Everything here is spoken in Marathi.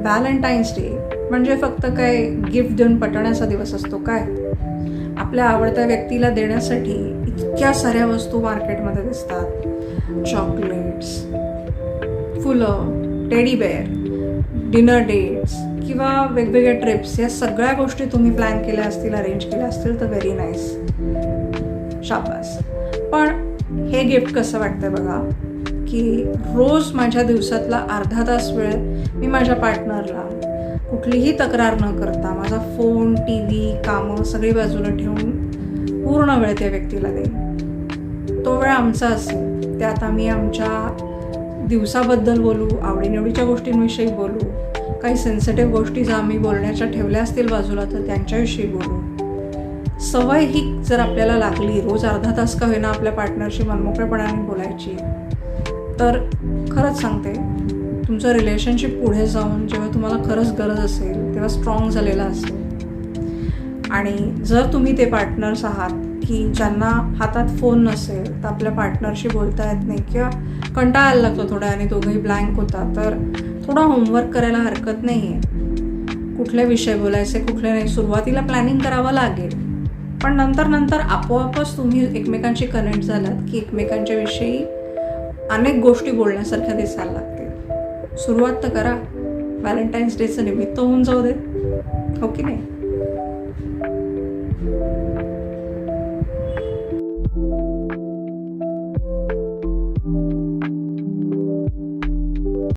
व्हॅलेंटाईन्स डे म्हणजे फक्त काय गिफ्ट देऊन पटवण्याचा दिवस असतो काय? आपल्या आवडत्या व्यक्तीला देण्यासाठी इतक्या साऱ्या वस्तू मार्केटमध्ये दिसतात. चॉकलेट्स, फुलं, टेडी बेअर, डिनर डेट्स किंवा वेगवेगळ्या ट्रिप्स, या सगळ्या गोष्टी तुम्ही प्लॅन केल्या असतील, अरेंज केल्या असतील तर व्हेरी नाईस, शाबास. पण हे गिफ्ट कसं वाटतं बघा, की रोज माझ्या दिवसातला अर्धा तास वेळ मी माझ्या पार्टनरला कुठलीही तक्रार न करता माझा फोन, टी व्ही, कामं सगळी बाजूला ठेवून पूर्ण वेळ त्या व्यक्तीला देईन. तो वेळ आमचा असेल, त्यात आम्ही आमच्या दिवसाबद्दल बोलू, आवडीनिवडीच्या गोष्टींविषयी बोलू, काही सेन्सिटिव्ह गोष्टी जर आम्ही बोलण्याच्या ठेवल्या असतील बाजूला तर त्यांच्याविषयी बोलू. सवय ही जर आपल्याला लागली रोज अर्धा तास का होईना आपल्या पार्टनरशी मनमोकळेपणाने बोलायची, तर खरंच सांगते तुमचं रिलेशनशिप पुढे जाऊन जेव्हा तुम्हाला खरंच गरज असेल तेव्हा स्ट्रॉंग झालेलं असेल. आणि जर तुम्ही ते पार्टनर्स आहात की ज्यांना हातात फोन नसेल तर आपल्या पार्टनरशी बोलता येत नाही किंवा कंटाळायला लागतो थोडा आणि दोघंही ब्लँक होता, तर थोडा होमवर्क करायला हरकत नाही आहे. कुठले विषय बोलायचे कुठले नाही, सुरुवातीला प्लॅनिंग करावं लागेल, पण नंतर आपोआपच तुम्ही एकमेकांशी कनेक्ट झालात की एकमेकांच्या विषयी अनेक गोष्टी बोलण्यासारख्या दिसायला लागतील. सुरुवात तर करा. व्हॅलेंटाईन्स डेचं निमित्त होऊन जाऊ दे, हो की नाही?